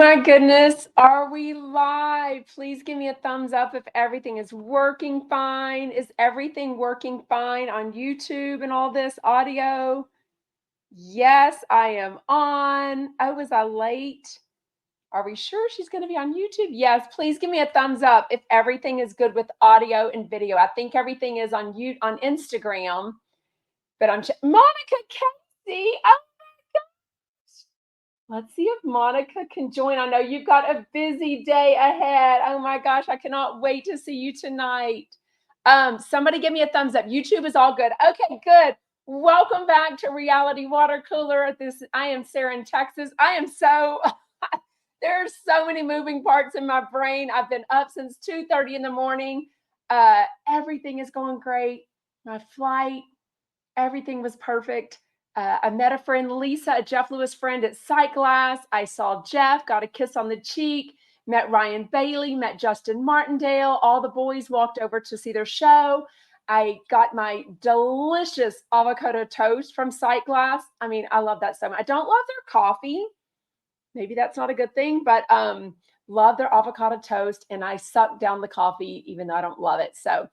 my goodness, are we live? Please give me a thumbs up if everything is working fine. Is everything working fine on YouTube and all this audio? Yes, I am on. Oh, was I late? Are we sure she's going to be on YouTube? Yes, please give me a thumbs up if everything is good with audio and video. I think everything is on Instagram, but Monica Casey. Oh, let's see if Monica can join. I know you've got a busy day ahead. Oh my gosh, I cannot wait to see you tonight. Somebody give me a thumbs up. YouTube is all good. Okay, good. Welcome back to Reality Water Cooler. I am Sarah in Texas. I am so there's so many moving parts in my brain. I've been up since 2:30 in the morning. Everything is going great. My flight, everything was perfect. I met a friend, Lisa, a Jeff Lewis friend at Sight Glass. I saw Jeff, got a kiss on the cheek, met Ryan Bailey, met Justin Martindale. All the boys walked over to see their show. I got my delicious avocado toast from Sight Glass. I mean, I love that so much. I don't love their coffee. Maybe that's not a good thing, but love their avocado toast. And I sucked down the coffee, even though I don't love it. So,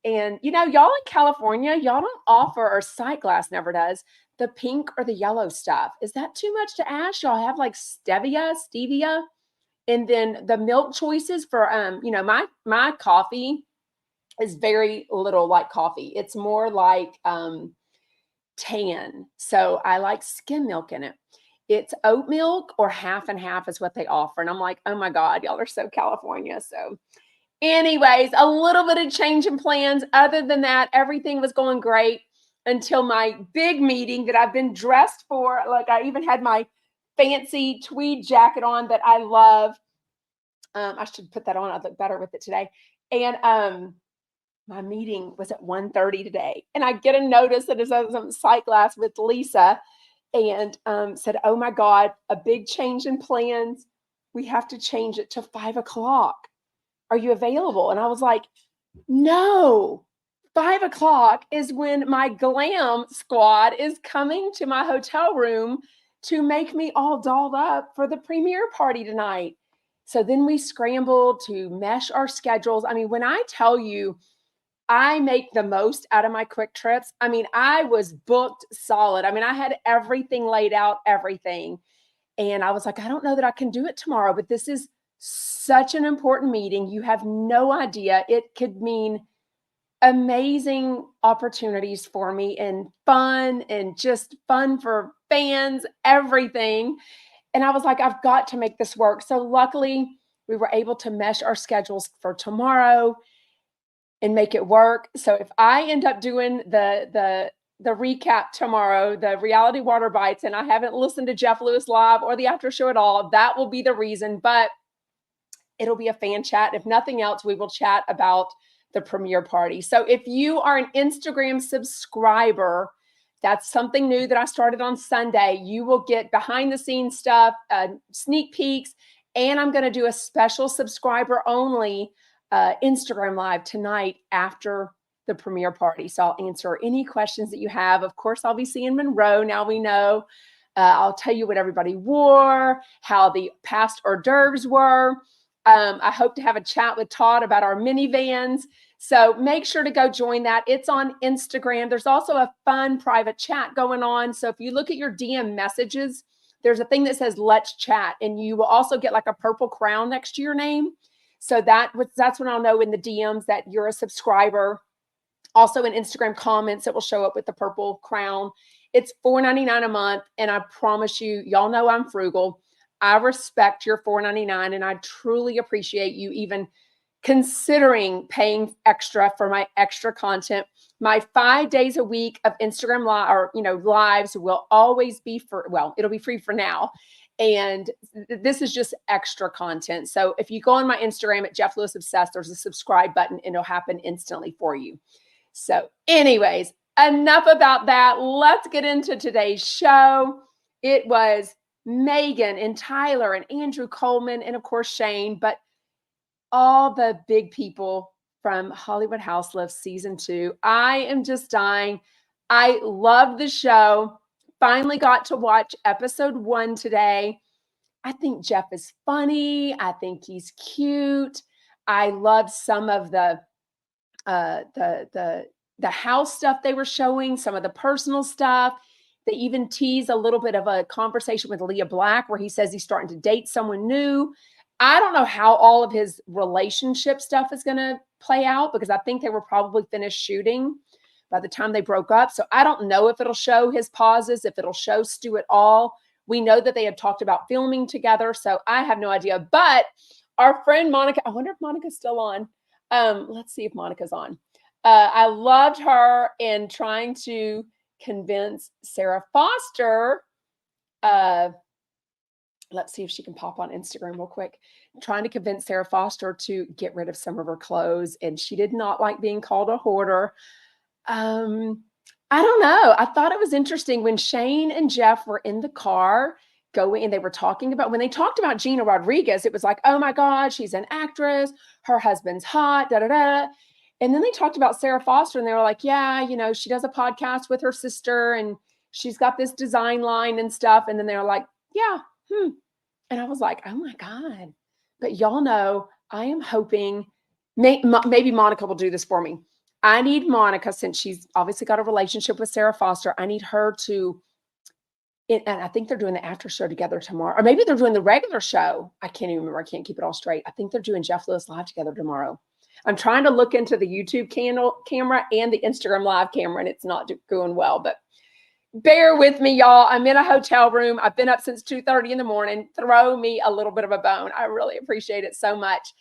and y'all in California, y'all don't offer, or Sight Glass never does, the pink or the yellow stuff. Is that too much to ask? Y'all have like stevia, and then the milk choices for my coffee is very little like coffee. It's more like tan. So I like skim milk in it. It's oat milk or half and half is what they offer. And I'm like, oh my God, y'all are so California. So anyways, a little bit of change in plans. Other than that, everything was going great until my big meeting that I've been dressed for. Like I even had my fancy tweed jacket on that I love. I should put that on. I'd look better with it today. And my meeting was at 1:30 today. And I get a notice that it's on Sight Glass with Lisa and said, oh my God, a big change in plans. We have to change it to 5:00. Are you available? And I was like, no, 5:00 is when my glam squad is coming to my hotel room to make me all dolled up for the premiere party tonight. So then we scrambled to mesh our schedules. I mean, when I tell you I make the most out of my quick trips, I mean, I was booked solid. I mean, I had everything laid out, everything. And I was like, I don't know that I can do it tomorrow, but this is such an important meeting. You have no idea. It could mean amazing opportunities for me and just fun for fans, everything. And I was like, I've got to make this work. So luckily, we were able to mesh our schedules for tomorrow and make it work. So if I end up doing the recap tomorrow, the Reality Water Bites, and I haven't listened to Jeff Lewis live or the after show at all, that will be the reason. But it'll be a fan chat. If nothing else, we will chat about the premiere party. So if you are an Instagram subscriber, that's something new that I started on Sunday. You will get behind the scenes stuff, sneak peeks, and I'm going to do a special subscriber only Instagram live tonight after the premiere party. So I'll answer any questions that you have. Of course, I'll be seeing Monroe. Now we know. I'll tell you what everybody wore, how the past hors d'oeuvres were. I hope to have a chat with Todd about our minivans. So make sure to go join that. It's on Instagram. There's also a fun private chat going on. So if you look at your DM messages, there's a thing that says let's chat, and you will also get like a purple crown next to your name. So that's when I'll know in the DMs that you're a subscriber. Also in Instagram comments, it will show up with the purple crown. It's $4.99 a month. And I promise you, y'all know I'm frugal. I respect your $4.99, and I truly appreciate you even considering paying extra for my extra content. My 5 days a week of Instagram lives will always be it'll be free for now. And this is just extra content. So if you go on my Instagram at Jeff Lewis Obsessed, there's a subscribe button and it'll happen instantly for you. So anyways, enough about that. Let's get into today's show. It was Megan and Tyler and Andrew Coleman and of course Shane, but all the big people from Hollywood House Lifts season 2. I am just dying. I love the show. Finally got to watch episode 1 today. I think Jeff is funny. I think he's cute. I love some of the house stuff they were showing, some of the personal stuff. They even tease a little bit of a conversation with Leah Black where he says he's starting to date someone new. I don't know how all of his relationship stuff is going to play out because I think they were probably finished shooting by the time they broke up. So I don't know if it'll show his pauses, if it'll show Stu at all. We know that they had talked about filming together, so I have no idea. But our friend Monica, I wonder if Monica's still on. Let's see if Monica's on. I loved her in trying to convince Sarah Foster. Let's see if she can pop on Instagram real quick. Trying to convince Sarah Foster to get rid of some of her clothes, and she did not like being called a hoarder. I don't know. I thought it was interesting when Shane and Jeff were in the car going and they were talking about when they talked about Gina Rodriguez, it was like, oh my God, she's an actress, her husband's hot, da da da. And then they talked about Sarah Foster and they were like, yeah, you know, she does a podcast with her sister and she's got this design line and stuff. And then they were like, yeah, And I was like, oh my God. But y'all know, I am hoping maybe Monica will do this for me. I need Monica, since she's obviously got a relationship with Sarah Foster, I need her to, and I think they're doing the after show together tomorrow, or maybe they're doing the regular show. I can't even remember. I can't keep it all straight. I think they're doing Jeff Lewis Live together tomorrow. I'm trying to look into the YouTube camera and the Instagram Live camera, and it's not going well, but bear with me, y'all. I'm in a hotel room. I've been up since 2:30 in the morning. Throw me a little bit of a bone. I really appreciate it so much.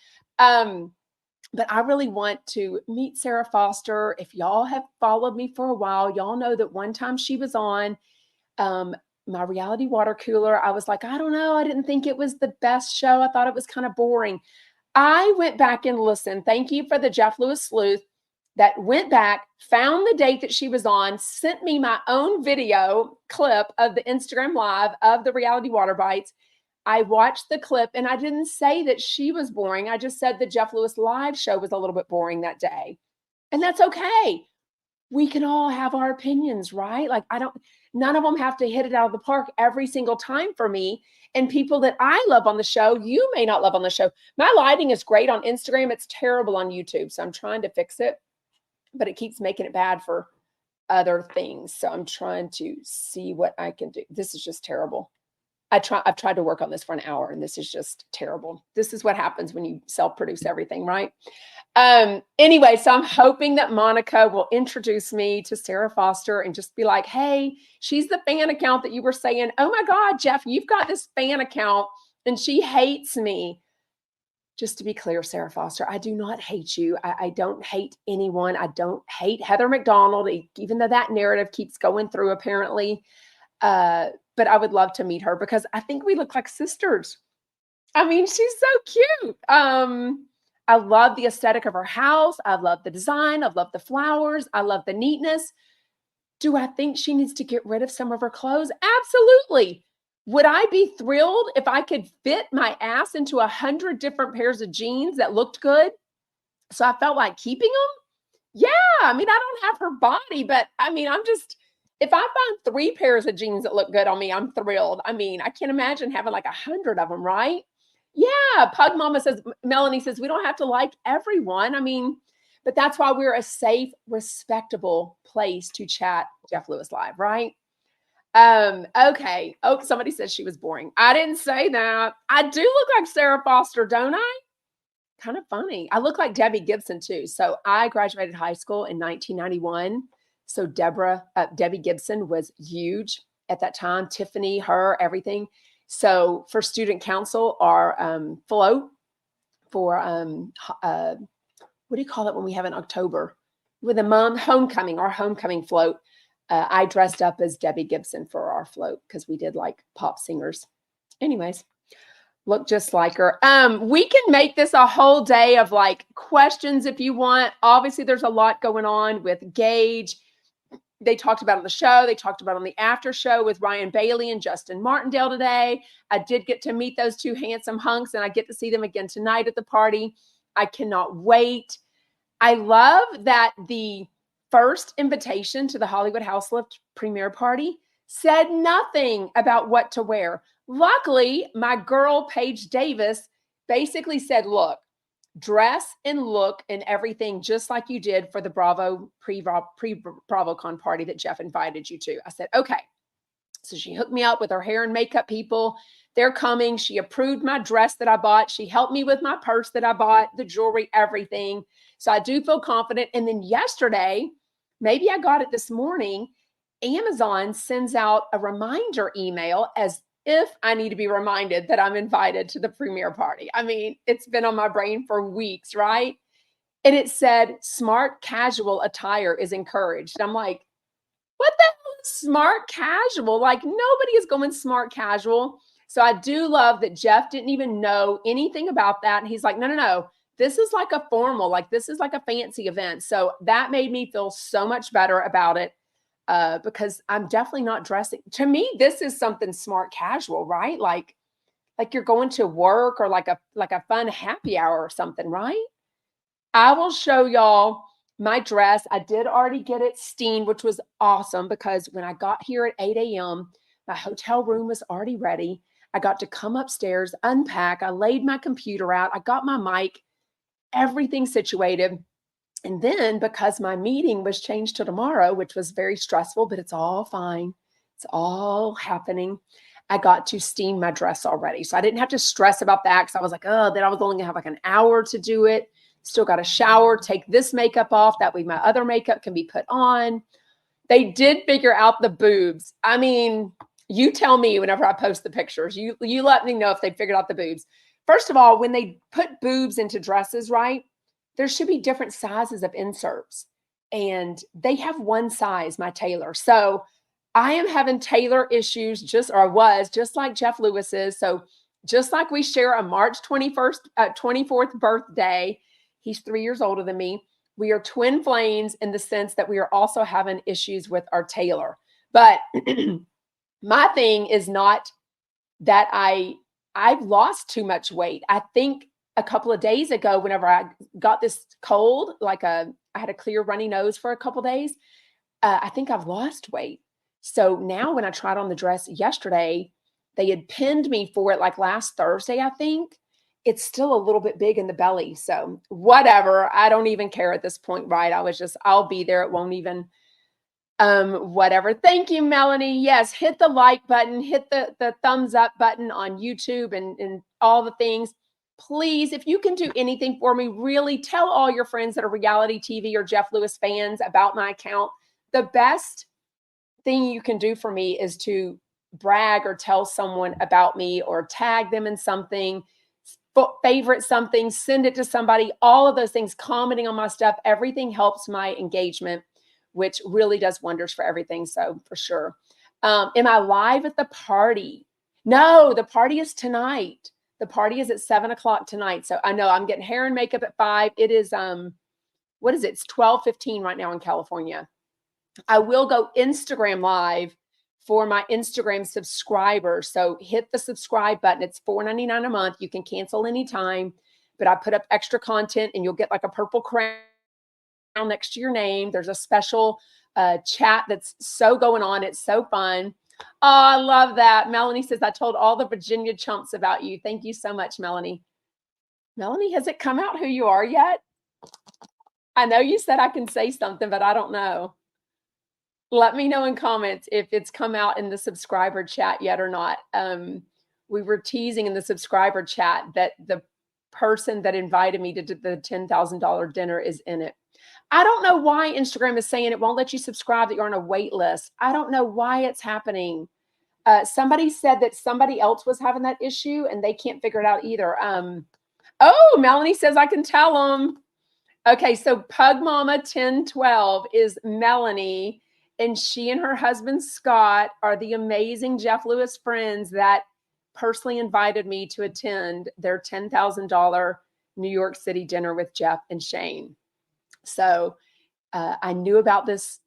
But I really want to meet Sarah Foster. If y'all have followed me for a while, y'all know that one time she was on my reality water cooler. I was like, I don't know. I didn't think it was the best show. I thought it was kind of boring. I went back and listened. Thank you for the Jeff Lewis sleuth that went back, found the date that she was on, sent me my own video clip of the Instagram Live of the reality water bites. I watched the clip and I didn't say that she was boring. I just said the Jeff Lewis Live show was a little bit boring that day. And that's okay. We can all have our opinions, right? Like none of them have to hit it out of the park every single time for me. And people that I love on the show, you may not love on the show. My lighting is great on Instagram. It's terrible on YouTube. So I'm trying to fix it, but it keeps making it bad for other things. So I'm trying to see what I can do. This is just terrible. I've tried to work on this for an hour and this is just terrible. This is what happens when you self-produce everything, right? Anyway, so I'm hoping that Monica will introduce me to Sarah Foster and just be like, hey, she's the fan account that you were saying, oh my God, Jeff, you've got this fan account and she hates me. Just to be clear, Sarah Foster, I do not hate you. I don't hate anyone. I don't hate Heather McDonald, even though that narrative keeps going through apparently. But I would love to meet her because I think we look like sisters. I mean, she's so cute. I love the aesthetic of her house. I love the design. I love the flowers. I love the neatness. Do I think she needs to get rid of some of her clothes? Absolutely. Would I be thrilled if I could fit my ass into 100 different pairs of jeans that looked good? So I felt like keeping them? Yeah. I mean, I don't have her body, but I mean, if I find 3 pairs of jeans that look good on me, I'm thrilled. I mean, I can't imagine having like 100 of them, right? Yeah. Pug Mama says, Melanie says, we don't have to like everyone. I mean, but that's why we're a safe, respectable place to chat Jeff Lewis Live, right? Okay. Oh, somebody says she was boring. I didn't say that. I do look like Sarah Foster, don't I? Kind of funny. I look like Debbie Gibson too. So I graduated high school in 1991. So Debbie Gibson was huge at that time. Tiffany, her, everything. So for student council, our float for what do you call it when we have in October with a mom homecoming, our homecoming float. I dressed up as Debbie Gibson for our float because we did like pop singers. Anyways, look just like her. We can make this a whole day of like questions if you want. Obviously, there's a lot going on with Gage. They talked about it on the show. They talked about it on the after show with Ryan Bailey and Justin Martindale today. I did get to meet those 2 handsome hunks, and I get to see them again tonight at the party. I cannot wait. I love that the first invitation to the Hollywood House Lift premiere party said nothing about what to wear. Luckily, my girl, Paige Davis, basically said, look, dress and look and everything just like you did for the Bravo pre-BravoCon party that Jeff invited you to. I said, okay. So she hooked me up with her hair and makeup people. They're coming. She approved my dress that I bought. She helped me with my purse that I bought, the jewelry, everything. So I do feel confident. And then yesterday, maybe I got it this morning, Amazon sends out a reminder email as if I need to be reminded that I'm invited to the premiere party. I mean, it's been on my brain for weeks, right? And it said smart casual attire is encouraged. And I'm like, what the hell is smart casual? Like nobody is going smart casual. So I do love that Jeff didn't even know anything about that. And he's like, no, no, no. This is like a formal, like this is like a fancy event. So that made me feel so much better about it because I'm definitely not dressing. To me, this is something smart casual, right? Like you're going to work or like a fun happy hour or something, right? I will show y'all my dress. I did already get it steamed, which was awesome because when I got here at 8 a.m., my hotel room was already ready. I got to come upstairs, unpack. I laid my computer out. I got my mic, everything situated. And then because my meeting was changed to tomorrow, which was very stressful, but it's all fine. It's all happening. I got to steam my dress already. So I didn't have to stress about that because I was like, oh, then I was only gonna have like an hour to do it. Still got to shower, take this makeup off. That way my other makeup can be put on. They did figure out the boobs. I mean, you tell me whenever I post the pictures. You let me know if they figured out the boobs. First of all, when they put boobs into dresses, right, there should be different sizes of inserts. And they have one size, my tailor. So I am having tailor issues just like Jeff Lewis is. So just like we share a March 24th birthday, he's 3 years older than me. We are twin flames in the sense that we are also having issues with our tailor. But my thing is not that I've lost too much weight. I think a couple of days ago, whenever I got this cold, I had a clear runny nose for a couple of days, I think I've lost weight. So now when I tried on the dress yesterday, they had pinned me for it like last Thursday, I think. It's still a little bit big in the belly. So whatever. I don't even care at this point, right? I'll be there. It won't even, whatever. Thank you, Melanie. Yes, hit the like button, hit the thumbs up button on YouTube and all the things. Please, if you can do anything for me, really tell all your friends that are reality TV or Jeff Lewis fans about my account. The best thing you can do for me is to brag or tell someone about me or tag them in something, favorite something, send it to somebody, all of those things, commenting on my stuff, everything helps my engagement, which really does wonders for everything. So for sure. Am I live at the party? No, the party is tonight. The party is at 7:00 tonight. So I know I'm getting hair and makeup at 5. It is, what is it? It's 12:15 right now in California. I will go Instagram live for my Instagram subscribers. So hit the subscribe button. It's $4.99 a month. You can cancel anytime, but I put up extra content and you'll get like a purple crown next to your name. There's a special chat that's so going on. It's so fun. Oh, I love that. Melanie says, I told all the Virginia chumps about you. Thank you so much, Melanie. Melanie, has it come out who you are yet? I know you said I can say something, but I don't know. Let me know in comments if it's come out in the subscriber chat yet or not. We were teasing in the subscriber chat that the person that invited me to the $10,000 dinner is in it. I don't know why Instagram is saying it won't let you subscribe, that you're on a wait list. I don't know why it's happening. Somebody said that somebody else was having that issue and they can't figure it out either. Oh, Melanie says I can tell them. Okay, so Pug Mama 1012 is Melanie, and she and her husband Scott are the amazing Jeff Lewis friends that personally invited me to attend their $10,000 New York City dinner with Jeff and Shane. So I knew about this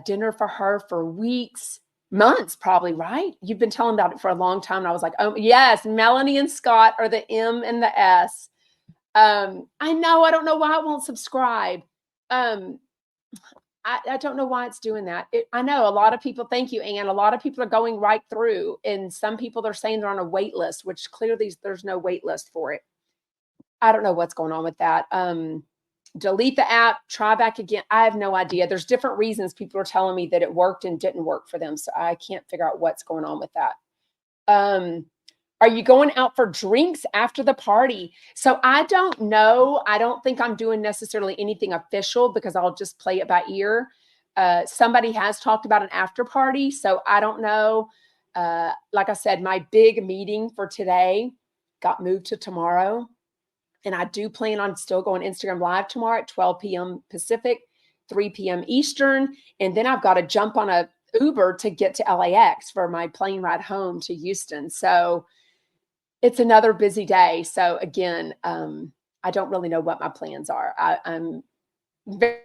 dinner for her for weeks, months probably, right? You've been telling about it for a long time. And I was like, oh, yes, Melanie and Scott are the M and the S. I know, I don't know why I won't subscribe. I don't know why it's doing that. I know a lot of people, thank you, Ann. A lot of people are going right through, and some people they're saying they're on a wait list, which clearly there's no wait list for it. I don't know what's going on with that. Delete the app, try back again. I have no idea. There's different reasons people are telling me that it worked and didn't work for them. So I can't figure out what's going on with that. Are you going out for drinks after the party? So I don't know. I don't think I'm doing necessarily anything official because I'll just play it by ear. Somebody has talked about an after party. So I don't know. Like I said, my big meeting for today got moved to tomorrow. And I do plan on still going Instagram Live tomorrow at 12 p.m. Pacific, 3 p.m. Eastern. And then I've got to jump on a Uber to get to LAX for my plane ride home to Houston. So it's another busy day. So again, I don't really know what my plans are. I'm very,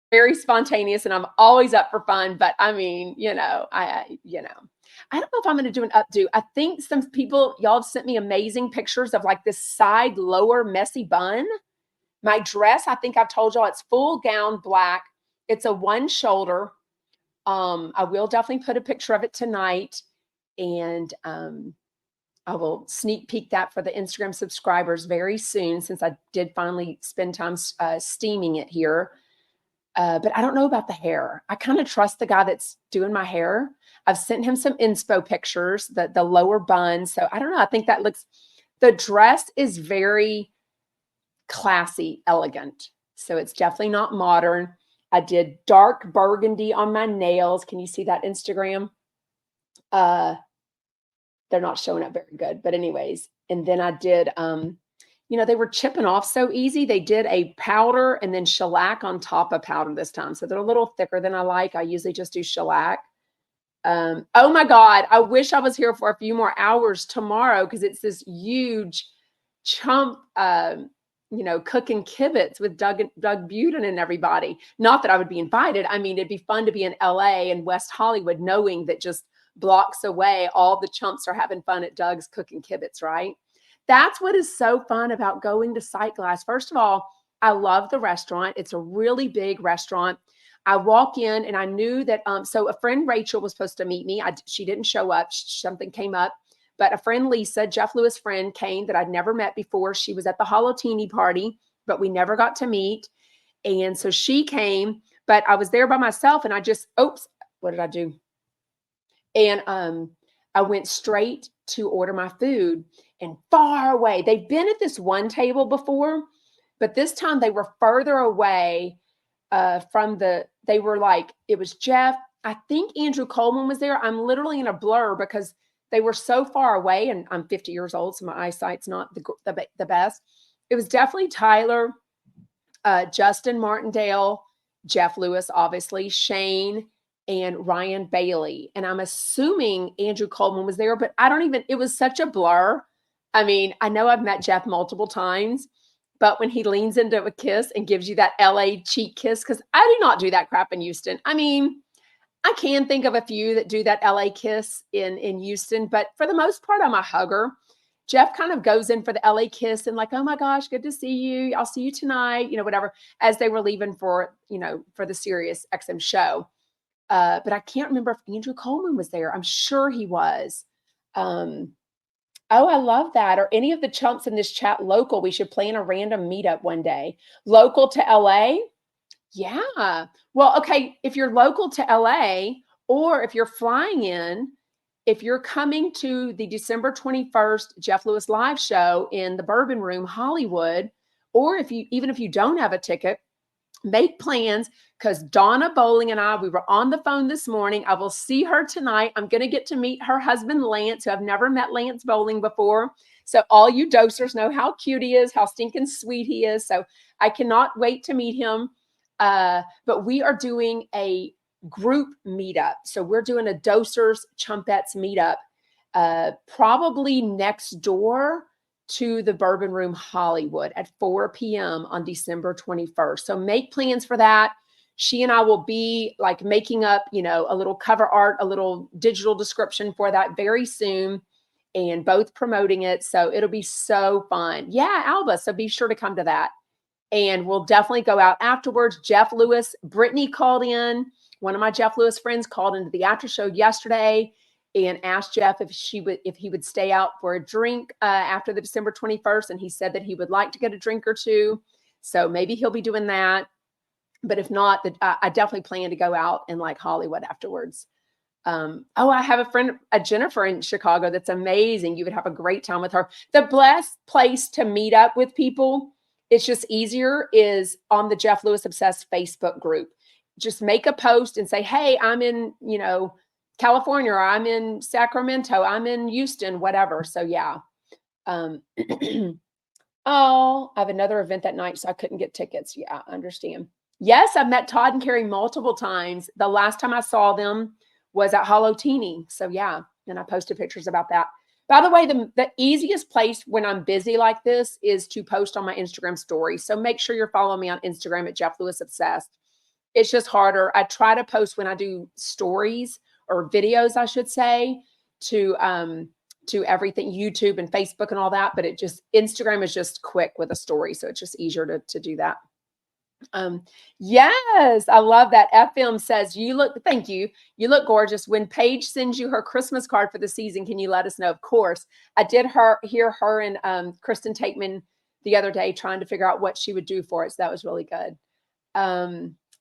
very spontaneous and I'm always up for fun. But I mean, I don't know if I'm going to do an updo. I think some people, y'all have sent me amazing pictures of like this side lower messy bun. My dress, I think I've told y'all it's full gown black. It's a one shoulder. I will definitely put a picture of it tonight. And I will sneak peek that for the Instagram subscribers very soon since I did finally spend time steaming it here. But I don't know about the hair. I kind of trust the guy that's doing my hair. I've sent him some inspo pictures, the lower bun. So I don't know. I think that looks, the dress is very classy, elegant. So it's definitely not modern. I did dark burgundy on my nails. Can you see that Instagram? They're not showing up very good, but anyways. And then I did, they were chipping off so easy. They did a powder and then shellac on top of powder this time. So they're a little thicker than I like. I usually just do shellac. Oh my God. I wish I was here for a few more hours tomorrow because it's this huge chump, cooking kibitz with Doug Buden and everybody. Not that I would be invited. I mean, it'd be fun to be in LA and West Hollywood knowing that just blocks away, all the chumps are having fun at Doug's cooking kibitz, right? That's what is so fun about going to Sightglass. First of all, I love the restaurant. It's a really big restaurant. I walk in and I knew that, so a friend, Rachel, was supposed to meet me. She didn't show up. Something came up. But a friend, Lisa, Jeff Lewis' friend, came that I'd never met before. She was at the Holotini party, but we never got to meet. And so she came, but I was there by myself and what did I do? And I went straight to order my food and far away. They've been at this one table before, but this time they were further away they were like, it was Jeff. I think Andrew Coleman was there. I'm literally in a blur because they were so far away and I'm 50 years old. So my eyesight's not the best. It was definitely Tyler, Justin Martindale, Jeff Lewis, obviously, Shane, and Ryan Bailey. And I'm assuming Andrew Coleman was there, but it was such a blur. I mean, I know I've met Jeff multiple times, but when he leans into a kiss and gives you that LA cheek kiss, because I do not do that crap in Houston. I mean, I can think of a few that do that LA kiss in Houston, but for the most part, I'm a hugger. Jeff kind of goes in for the LA kiss and like, oh my gosh, good to see you. I'll see you tonight, whatever, as they were leaving for the Sirius XM show. But I can't remember if Andrew Coleman was there. I'm sure he was. I love that. Are any of the chumps in this chat local? We should plan a random meetup one day. Local to LA? Yeah. Well, okay. If you're local to LA or if you're flying in, if you're coming to the December 21st Jeff Lewis live show in the Bourbon Room, Hollywood, or even if you don't have a ticket, make plans because Donna Bowling and we were on the phone this morning. I will see her tonight. I'm going to get to meet her husband, Lance, who I've never met Lance Bowling before. So all you dosers know how cute he is, how stinking sweet he is. So I cannot wait to meet him. But we are doing a group meetup. So we're doing a Dosers Chumpettes meetup, probably next door to the Bourbon Room Hollywood at 4 p.m. on December 21st. So make plans for that. She and I will be like making up, a little cover art, a little digital description for that very soon and both promoting it. So it'll be so fun. Yeah, Alba. So be sure to come to that. and we'll definitely go out afterwards. Jeff Lewis, Brittany called in. One of my Jeff Lewis friends called into the after show yesterday and asked Jeff if he would stay out for a drink after the December 21st, and he said that he would like to get a drink or two. So maybe he'll be doing that. But if not, I definitely plan to go out in like Hollywood afterwards. I have a friend, a Jennifer in Chicago, that's amazing. You would have a great time with her. The best place to meet up with people, it's just easier, is on the Jeff Lewis Obsessed Facebook group. Just make a post and say, hey, I'm in, California, or I'm in Sacramento, I'm in Houston, whatever. So yeah. Oh, I have another event that night, so I couldn't get tickets. Yeah, I understand. Yes, I've met Todd and Carrie multiple times. The last time I saw them was at Hollow Teeny. So yeah, and I posted pictures about that. By the way, the easiest place when I'm busy like this is to post on my Instagram story. So make sure you're following me on Instagram at Jeff Lewis Obsessed. It's just harder. I try to post when I do stories or videos, I should say, to everything, YouTube and Facebook and all that. But Instagram is just quick with a story. So it's just easier to do that. Yes, I love that. FM says, thank you. You look gorgeous. When Paige sends you her Christmas card for the season, can you let us know? Of course. I did hear her and Kristen Tateman the other day trying to figure out what she would do for it. So that was really good.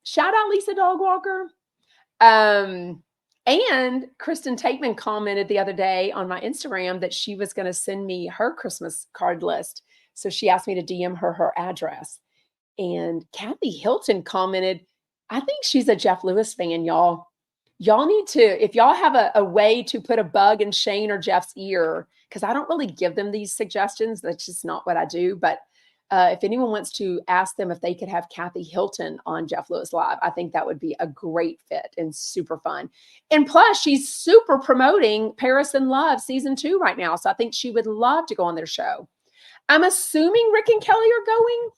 Shout out Lisa Dogwalker. And Kristen Tateman commented the other day on my Instagram that she was going to send me her Christmas card list. So she asked me to DM her address. And Kathy Hilton commented, I think she's a Jeff Lewis fan, y'all. Y'all need to, if y'all have a way to put a bug in Shane or Jeff's ear, because I don't really give them these suggestions. That's just not what I do. But if anyone wants to ask them if they could have Kathy Hilton on Jeff Lewis Live, I think that would be a great fit and super fun. And plus, she's super promoting Paris in Love season 2 right now. So I think she would love to go on their show. I'm assuming Rick and Kelly are going.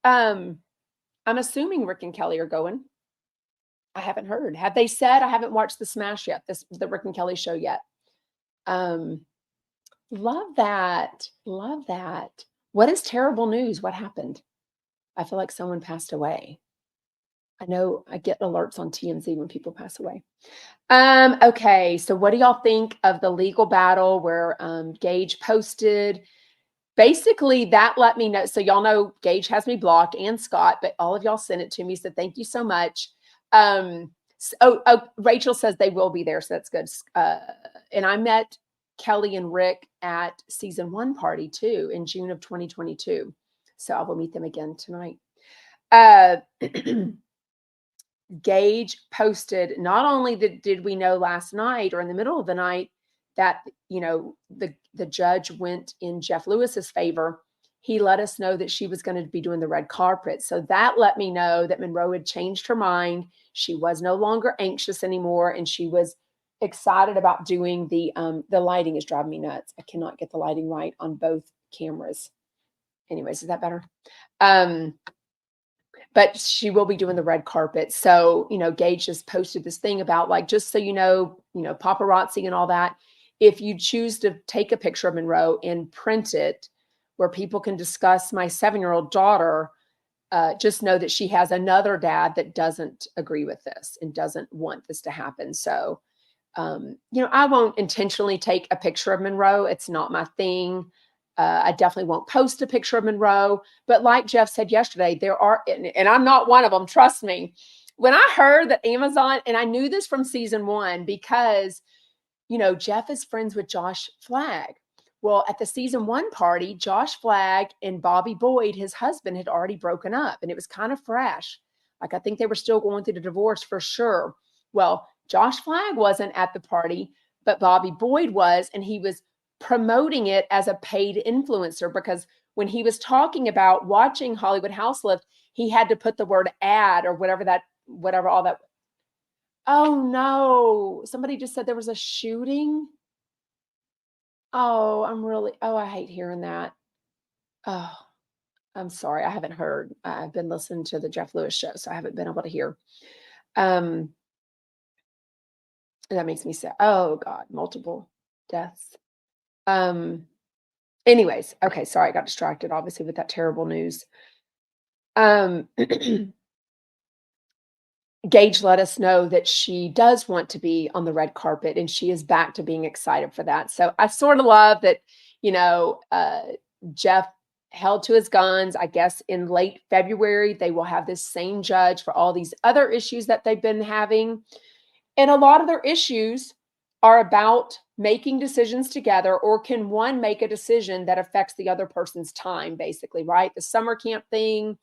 I'm assuming Rick and Kelly are going. I haven't heard. Have they said? I haven't watched the Smash yet, the Rick and Kelly show yet. Love that. Love that. What is terrible news? What happened? I feel like someone passed away. I know I get alerts on TMZ when people pass away. Okay, so what do y'all think of the legal battle where Gage posted? Basically, that let me know. So y'all know Gage has me blocked, and Scott, but all of y'all sent it to me. So thank you so much. Rachel says they will be there. So that's good. And I met Kelly and Rick at season 1 party too in June of 2022. So I will meet them again tonight. Gage posted, not only did we know last night or in the middle of the night that, the judge went in Jeff Lewis's favor, he let us know that she was going to be doing the red carpet. So that let me know that Monroe had changed her mind. She was no longer anxious anymore, and she was excited about doing the lighting is driving me nuts. I cannot get the lighting right on both cameras. Anyways, is that better? But she will be doing the red carpet. So, Gage just posted this thing about, like, just so paparazzi and all that. If you choose to take a picture of Monroe and print it where people can discuss my 7-year-old daughter, just know that she has another dad that doesn't agree with this and doesn't want this to happen. So, I won't intentionally take a picture of Monroe. It's not my thing. I definitely won't post a picture of Monroe. But like Jeff said yesterday, there are, and I'm not one of them, trust me. When I heard that Amazon, and I knew this from season 1 because, Jeff is friends with Josh Flagg. Well, at the season 1 party, Josh Flagg and Bobby Boyd, his husband, had already broken up, and it was kind of fresh. Like, I think they were still going through the divorce for sure. Well, Josh Flagg wasn't at the party, but Bobby Boyd was, and he was promoting it as a paid influencer, because when he was talking about watching Hollywood House Lift, he had to put the word ad or whatever all that. Oh no, somebody just said there was a shooting. Oh, I hate hearing that. Oh, I'm sorry. I haven't heard. I've been listening to the Jeff Lewis show, so I haven't been able to hear. And that makes me sad. Oh God, multiple deaths. Anyways, okay, sorry, I got distracted, obviously, with that terrible news. Um, Gage let us know that she does want to be on the red carpet and she is back to being excited for that. So I sort of love that, you know, Jeff held to his guns. I guess in late February, they will have this same judge for all these other issues that they've been having. And a lot of their issues are about making decisions together, or can one make a decision that affects the other person's time, basically, right? The summer camp thing,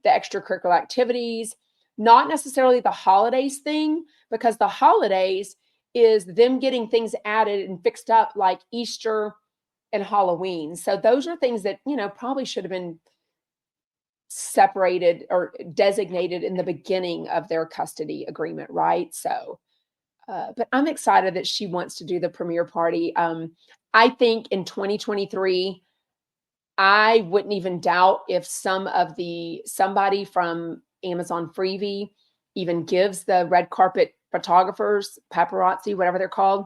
the extracurricular activities, not necessarily the holidays thing, because the holidays is them getting things added and fixed up like Easter and Halloween. So those are things that, you know, probably should have been separated or designated in the beginning of their custody agreement, right? So, but I'm excited that she wants to do the premiere party. I think in 2023, I wouldn't even doubt if somebody from Amazon Freebie even gives the red carpet photographers, paparazzi, whatever they're called,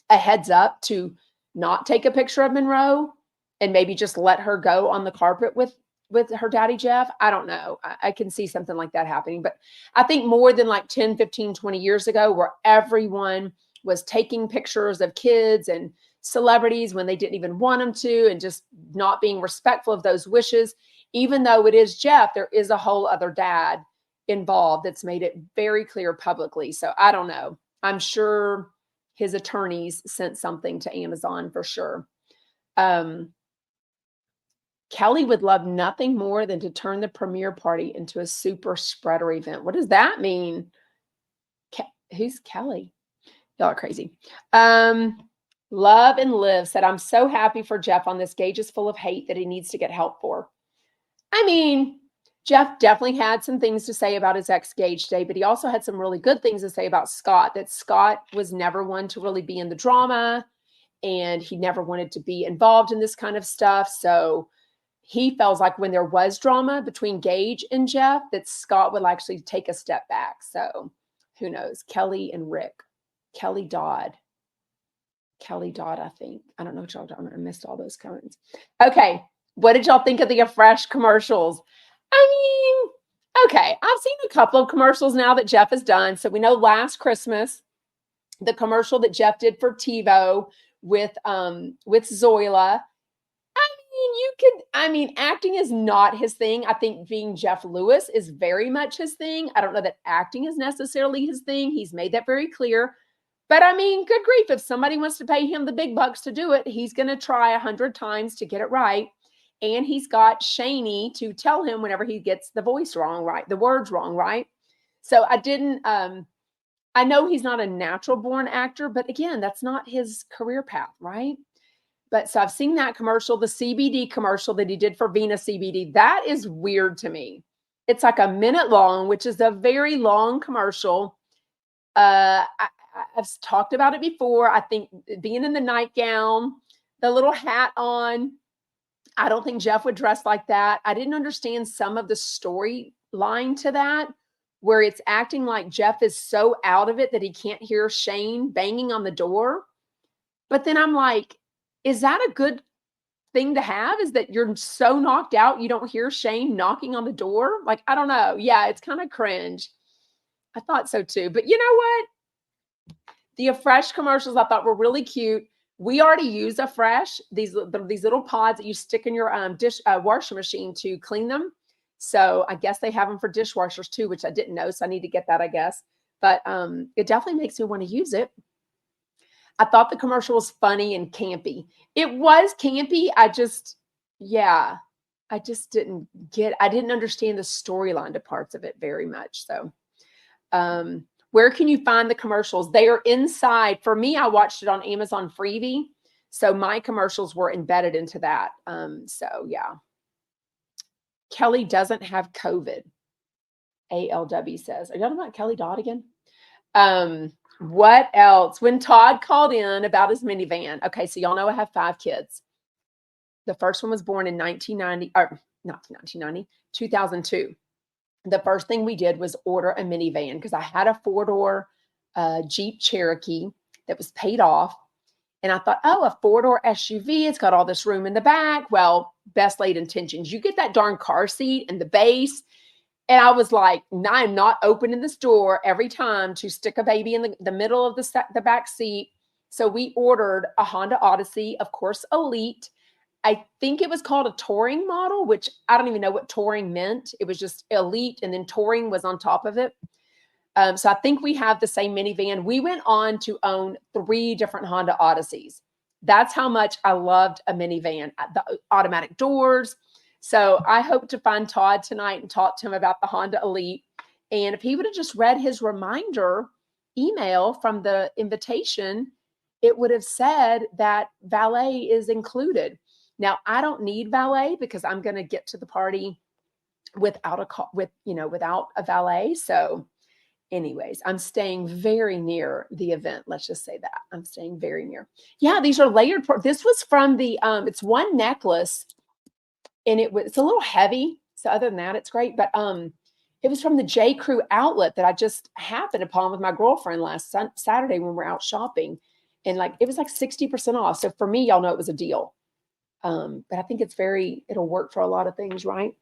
a heads up to not take a picture of Monroe and maybe just let her go on the carpet with her daddy Jeff. I don't know. I can see something like that happening. But I think more than like 10, 15, 20 years ago, where everyone was taking pictures of kids and celebrities when they didn't even want them to, and just not being respectful of those wishes. Even though it is Jeff, there is a whole other dad involved that's made it very clear publicly. So I don't know. I'm sure his attorneys sent something to Amazon for sure. Kelly would love nothing more than to turn the premiere party into a super spreader event. What does that mean? Who's Kelly? Y'all are crazy. Love and Live said, I'm so happy for Jeff on this. Gage is full of hate that he needs to get help for. I mean, Jeff definitely had some things to say about his ex Gage Day, but he also had some really good things to say about Scott, that Scott was never one to really be in the drama and he never wanted to be involved in this kind of stuff. So he feels like when there was drama between Gage and Jeff, that Scott would actually take a step back. So who knows? Kelly and Rick. Kelly Dodd, I think. I don't know what y'all done. I missed all those comments. Okay. What did y'all think of the Fresh commercials? I mean, okay. I've seen a couple of commercials now that Jeff has done. So we know last Christmas, the commercial that Jeff did for TiVo with Zoila. Acting is not his thing. I think being Jeff Lewis is very much his thing. I don't know that acting is necessarily his thing. He's made that very clear. But I mean, good grief, if somebody wants to pay him the big bucks to do it, he's going to try 100 times to get it right. And he's got Shaney to tell him whenever he gets the voice wrong, right? The words wrong, right? So I know he's not a natural born actor, but again, that's not his career path, right? But so I've seen that commercial, the CBD commercial that he did for Vena CBD. That is weird to me. It's like a minute long, which is a very long commercial. I've talked about it before. I think being in the nightgown, the little hat on, I don't think Jeff would dress like that. I didn't understand some of the storyline to that, where it's acting like Jeff is so out of it that he can't hear Shane banging on the door. But then I'm like, is that a good thing to have? Is that you're so knocked out you don't hear Shane knocking on the door? Like, I don't know. Yeah, it's kind of cringe. I thought so too. But you know what? The Fresh commercials I thought were really cute. We already use a Fresh, these little pods that you stick in your washing machine to clean them. So I guess they have them for dishwashers too, which I didn't know. So I need to get that, I guess. But it definitely makes me want to use it. I thought the commercial was funny and campy. It was campy. I didn't understand the storyline to parts of it very much. So, where can you find the commercials? They are inside. For me, I watched it on Amazon Freebie. So my commercials were embedded into that. So yeah. Kelly doesn't have COVID. ALW says, are you talking about Kelly Dodd again? What else? When Todd called in about his minivan. Okay, so y'all know I have 5 kids. The first one was born in 2002. The first thing we did was order a minivan because I had a 4-door Jeep Cherokee that was paid off. And I thought, oh, a 4-door SUV, it's got all this room in the back. Well, best laid intentions. You get that darn car seat and the base. And I was like, I'm not opening this door every time to stick a baby in the middle of the back seat. So we ordered a Honda Odyssey, of course, Elite. I think it was called a touring model, which I don't even know what touring meant. It was just Elite, and then touring was on top of it. So I think we have the same minivan. We went on to own 3 different Honda Odysseys. That's how much I loved a minivan. The automatic doors. So I hope to find Todd tonight and talk to him about the Honda Elite. And if he would have just read his reminder email from the invitation, it would have said that valet is included. Now, I don't need valet because I'm going to get to the party without a valet. So anyways, I'm staying very near the event. Let's just say that I'm staying very near. Yeah, these are layered. This was from the, it's one necklace, and it's a little heavy. So other than that, it's great. But it was from the J. Crew outlet that I just happened upon with my girlfriend last Saturday when we were out shopping. And it was like 60% off. So for me, y'all know it was a deal. But I think it'll work for a lot of things, right?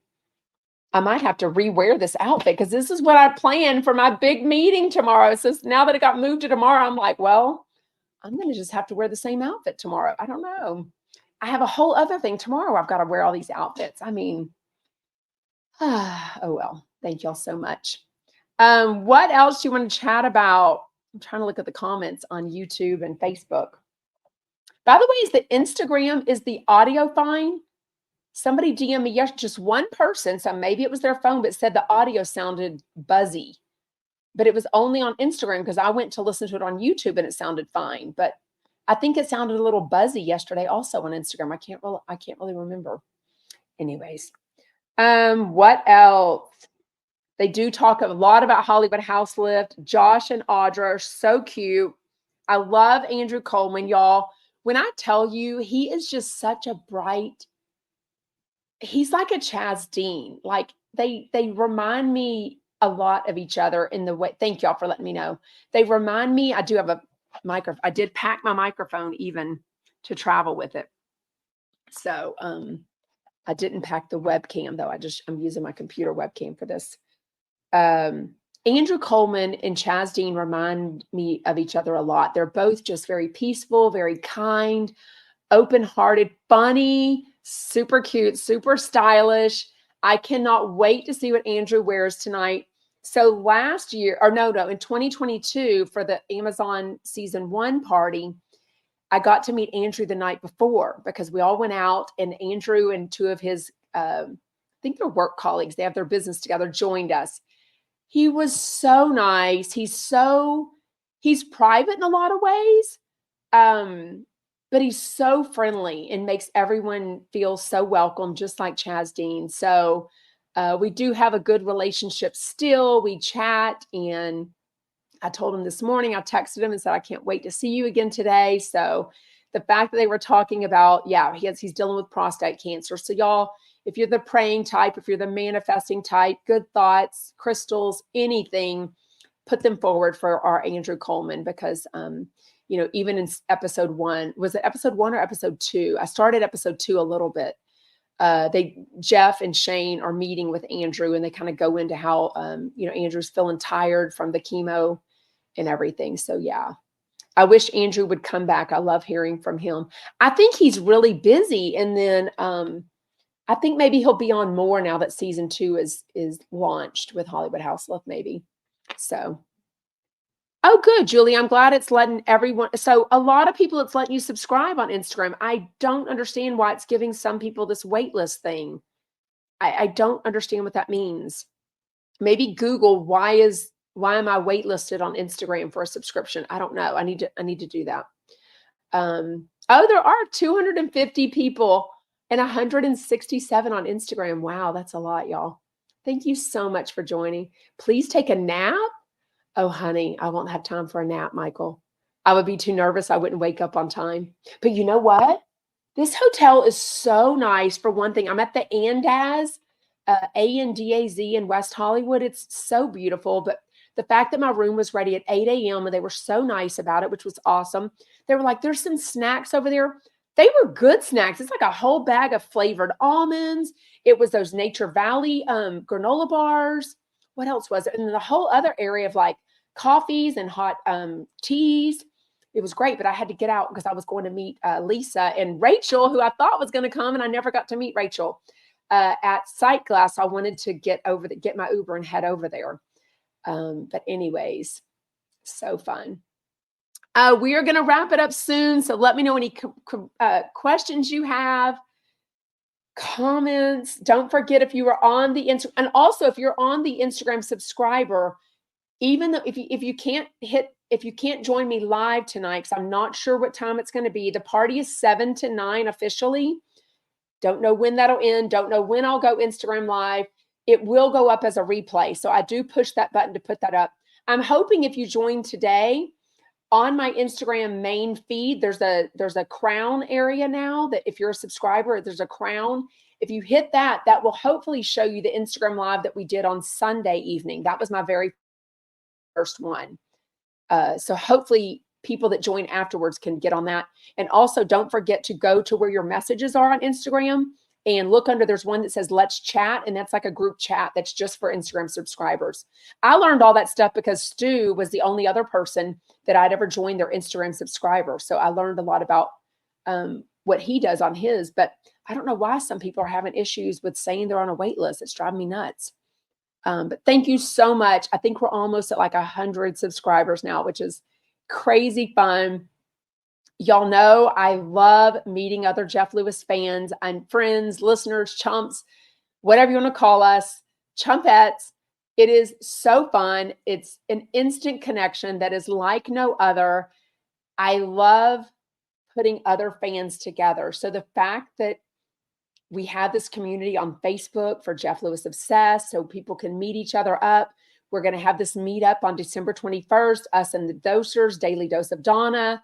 I might have to rewear this outfit because this is what I planned for my big meeting tomorrow. So now that it got moved to tomorrow, I'm like, well, I'm going to just have to wear the same outfit tomorrow. I don't know. I have a whole other thing tomorrow. I've got to wear all these outfits. I mean, oh well, thank y'all so much. What else do you want to chat about? I'm trying to look at the comments on YouTube and Facebook. By the way, is the Instagram, is the audio fine? Somebody DM me yesterday, just one person, so maybe it was their phone, but said the audio sounded buzzy. But it was only on Instagram because I went to listen to it on YouTube and it sounded fine. But I think it sounded a little buzzy yesterday also on Instagram. I can't really remember. Anyways, what else? They do talk a lot about Hollywood House Lift. Josh and Audra are so cute. I love Andrew Coleman, y'all. When I tell you, he is just such a bright, he's like a Chaz Dean. Like they remind me a lot of each other in the way. Thank y'all for letting me know. They remind me, I do have a microphone. I did pack my microphone even to travel with it. So I didn't pack the webcam though. I'm using my computer webcam for this. Andrew Coleman and Chaz Dean remind me of each other a lot. They're both just very peaceful, very kind, open-hearted, funny, super cute, super stylish. I cannot wait to see what Andrew wears tonight. So last year, or no, in 2022 for the Amazon season 1 party, I got to meet Andrew the night before because we all went out, and Andrew and 2 of his, I think they're work colleagues, they have their business together, joined us. He was so nice. He's private in a lot of ways. But he's so friendly and makes everyone feel so welcome, just like Chaz Dean. So we do have a good relationship still. We chat, and I told him this morning, I texted him and said, I can't wait to see you again today. So the fact that they were talking about, he's dealing with prostate cancer. So y'all, if you're the praying type, if you're the manifesting type, good thoughts, crystals, anything, put them forward for our Andrew Coleman because, even in episode 1, was it episode 1 or episode 2? I started episode 2 a little bit. Jeff and Shane are meeting with Andrew, and they kind of go into how, Andrew's feeling tired from the chemo and everything. So yeah, I wish Andrew would come back. I love hearing from him. I think he's really busy. And then, I think maybe he'll be on more now that season 2 is launched with Hollywood House Lift, maybe. So, oh, good, Julie. I'm glad it's letting everyone. So a lot of people, it's letting you subscribe on Instagram. I don't understand why it's giving some people this waitlist thing. I don't understand what that means. Maybe Google why am I waitlisted on Instagram for a subscription? I don't know. I need to do that. There are 250 people and 167 on Instagram. Wow, that's a lot, y'all. Thank you so much for joining. Please take a nap. Oh, honey, I won't have time for a nap, Michael. I would be too nervous. I wouldn't wake up on time. But you know what? This hotel is so nice. For one thing, I'm at the Andaz, Andaz in West Hollywood. It's so beautiful. But the fact that my room was ready at 8 a.m. and they were so nice about it, which was awesome. They were like, there's some snacks over there. They were good snacks. It's like a whole bag of flavored almonds. It was those Nature Valley granola bars. What else was it? And then the whole other area of like coffees and hot teas. It was great, but I had to get out because I was going to meet Lisa and Rachel, who I thought was going to come, and I never got to meet Rachel at Sight Glass. I wanted to get my Uber and head over there. But anyways, so fun. We are going to wrap it up soon. So let me know any questions you have, comments. Don't forget if you are on the Instagram, and also if you're on the Instagram subscriber, even though if you can't join me live tonight, because I'm not sure what time it's going to be. The party is 7 to 9 officially. Don't know when that'll end. Don't know when I'll go Instagram live. It will go up as a replay. So I do push that button to put that up. I'm hoping if you join today, on my Instagram main feed, there's a crown area now that if you're a subscriber, there's a crown. If you hit that, that will hopefully show you the Instagram live that we did on Sunday evening. That was my very first one. So hopefully people that join afterwards can get on that. And also don't forget to go to where your messages are on Instagram and look under, there's one that says let's chat, and that's like a group chat that's just for Instagram subscribers. I learned all that stuff because Stu was the only other person that I'd ever joined their Instagram subscriber. So I learned a lot about what he does on his, but I don't know why some people are having issues with saying they're on a wait list. It's driving me nuts. But thank you so much. I think we're almost at like 100 subscribers now, which is crazy fun. Y'all know I love meeting other Jeff Lewis fans and friends, listeners, chumps, whatever you want to call us, chumpettes. It is so fun. It's an instant connection that is like no other. I love putting other fans together. So the fact that we have this community on Facebook for Jeff Lewis Obsessed, so people can meet each other up. We're going to have this meetup on December 21st, us and the Dosers, Daily Dose of Donna.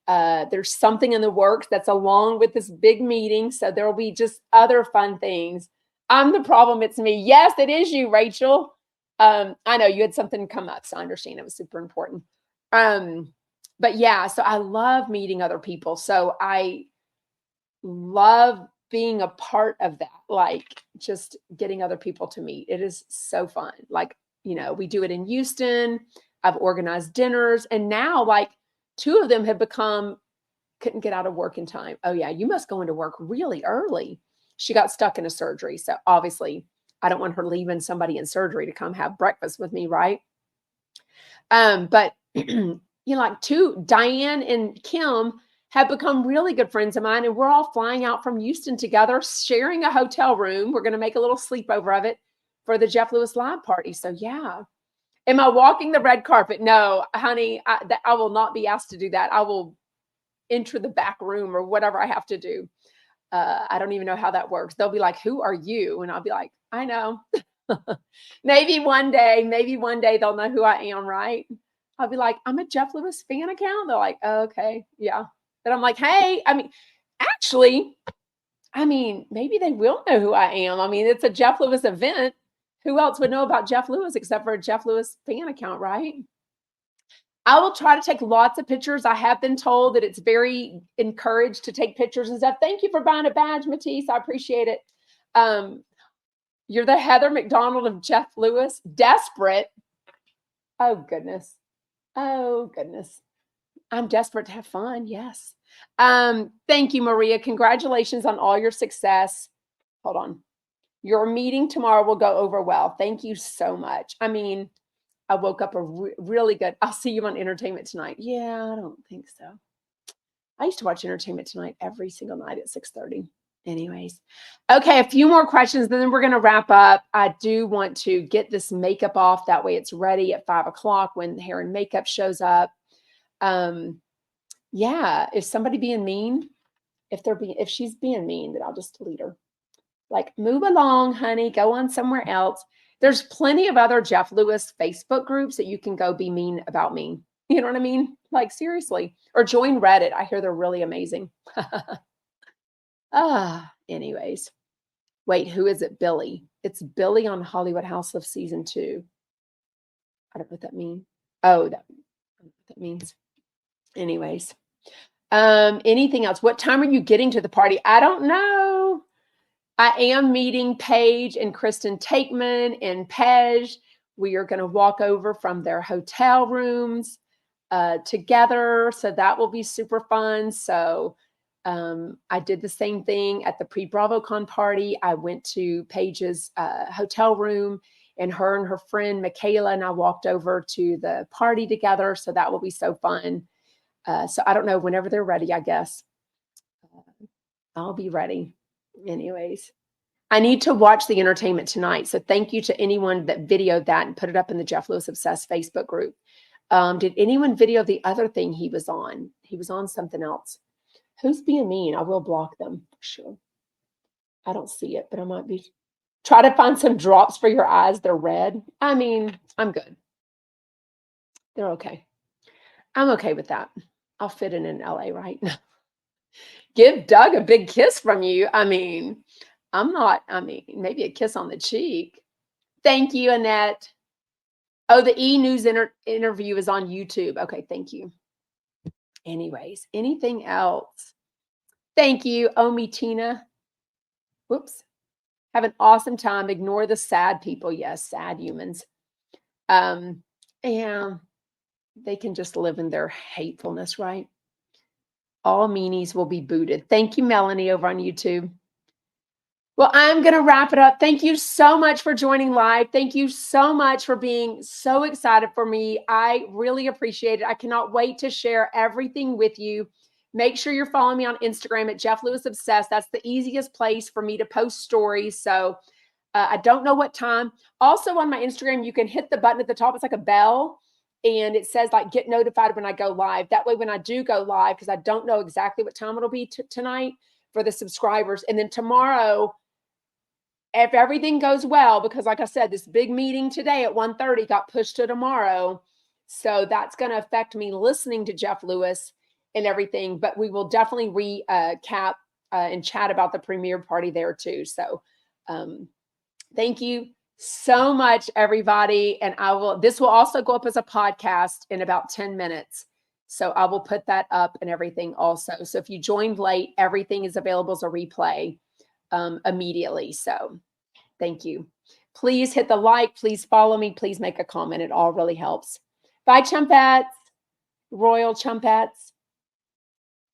There's something in the works that's along with this big meeting. So there will be just other fun things. I'm the problem. It's me. Yes, it is you, Rachel. I know you had something come up, so I understand it was super important. But yeah, so I love meeting other people. So I love being a part of that, like just getting other people to meet. It is so fun. Like, you know, we do it in Houston. I've organized dinners, and now like 2 of them have couldn't get out of work in time. Oh yeah, you must go into work really early. She got stuck in a surgery. So obviously I don't want her leaving somebody in surgery to come have breakfast with me, right? But you know, like Diane and Kim have become really good friends of mine, and we're all flying out from Houston together, sharing a hotel room. We're going to make a little sleepover of it for the Jeff Lewis live party. So yeah. Am I walking the red carpet? No, honey, I will not be asked to do that. I will enter the back room or whatever I have to do. I don't even know how that works. They'll be like, who are you? And I'll be like, I know. maybe one day they'll know who I am, right? I'll be like, I'm a Jeff Lewis fan account. They're like, oh, okay, yeah. But I'm like, hey, actually, maybe they will know who I am. It's a Jeff Lewis event. Who else would know about Jeff Lewis except for a Jeff Lewis fan account, right? I will try to take lots of pictures. I have been told that it's very encouraged to take pictures and stuff. Thank you for buying a badge, Matisse. I appreciate it. You're the Heather McDonald of Jeff Lewis. Desperate. Oh, goodness. Oh, goodness. I'm desperate to have fun. Yes. Thank you, Maria. Congratulations on all your success. Hold on. Your meeting tomorrow will go over well. Thank you so much. I woke up really good. I'll see you on Entertainment Tonight. Yeah, I don't think so. I used to watch Entertainment Tonight every single night at 6:30. Anyways. Okay, a few more questions, then we're going to wrap up. I do want to get this makeup off. That way it's ready at 5 o'clock when hair and makeup shows up. Yeah, is somebody being mean? If she's being mean, then I'll just delete her. Like, move along, honey, go on somewhere else. There's plenty of other Jeff Lewis Facebook groups that you can go be mean about me. You know what I mean? Like, seriously. Or join Reddit. I hear they're really amazing. Anyways. Wait, who is it? Billy. It's Billy on Hollywood House of Season 2. I don't know what that means. Oh, that means. Anyways. Anything else? What time are you getting to the party? I don't know. I am meeting Paige and Kristen Takeman and Pej. We are going to walk over from their hotel rooms together. So that will be super fun. So I did the same thing at the pre-BravoCon party. I went to Paige's hotel room, and her and her friend Michaela and I walked over to the party together. So that will be so fun. So I don't know, whenever they're ready, I guess I'll be ready. Anyways, I need to watch the entertainment tonight. So thank you to anyone that videoed that and put it up in the Jeff Lewis Obsessed Facebook group. Did anyone video the other thing he was on? He was on something else. Who's being mean? I will block them for sure. I don't see it, but I might be. Try to find some drops for your eyes. They're red. I mean, I'm good. They're okay. I'm okay with that. I'll fit in LA, right? Give Doug a big kiss from you. I mean, maybe a kiss on the cheek. Thank you, Annette. Oh, the E! News interview is on YouTube. Okay, thank you. Anyways, anything else? Thank you, Omi Tina. Whoops. Have an awesome time. Ignore the sad people. Yes, sad humans. And they can just live in their hatefulness, right? All meanies will be booted. Thank you, Melanie, over on YouTube. Well, I'm going to wrap it up. Thank you so much for joining live. Thank you so much for being so excited for me. I really appreciate it. I cannot wait to share everything with you. Make sure you're following me on Instagram at Jeff Lewis Obsessed. That's the easiest place for me to post stories. So I don't know what time. Also on my Instagram, you can hit the button at the top. It's like a bell. And it says like get notified when I go live. That way, when I do go live, because I don't know exactly what time it'll be tonight for the subscribers. And then tomorrow, if everything goes well, because like I said, this big meeting today at 1:30 got pushed to tomorrow. So that's going to affect me listening to Jeff Lewis and everything. But we will definitely recap and chat about the premiere party there too. So thank you so much, everybody. And this will also go up as a podcast in about 10 minutes. So I will put that up and everything also. So if you joined late, everything is available as a replay immediately. So thank you. Please hit the like. Please follow me. Please make a comment. It all really helps. Bye, Chumpats. Royal Chumpats.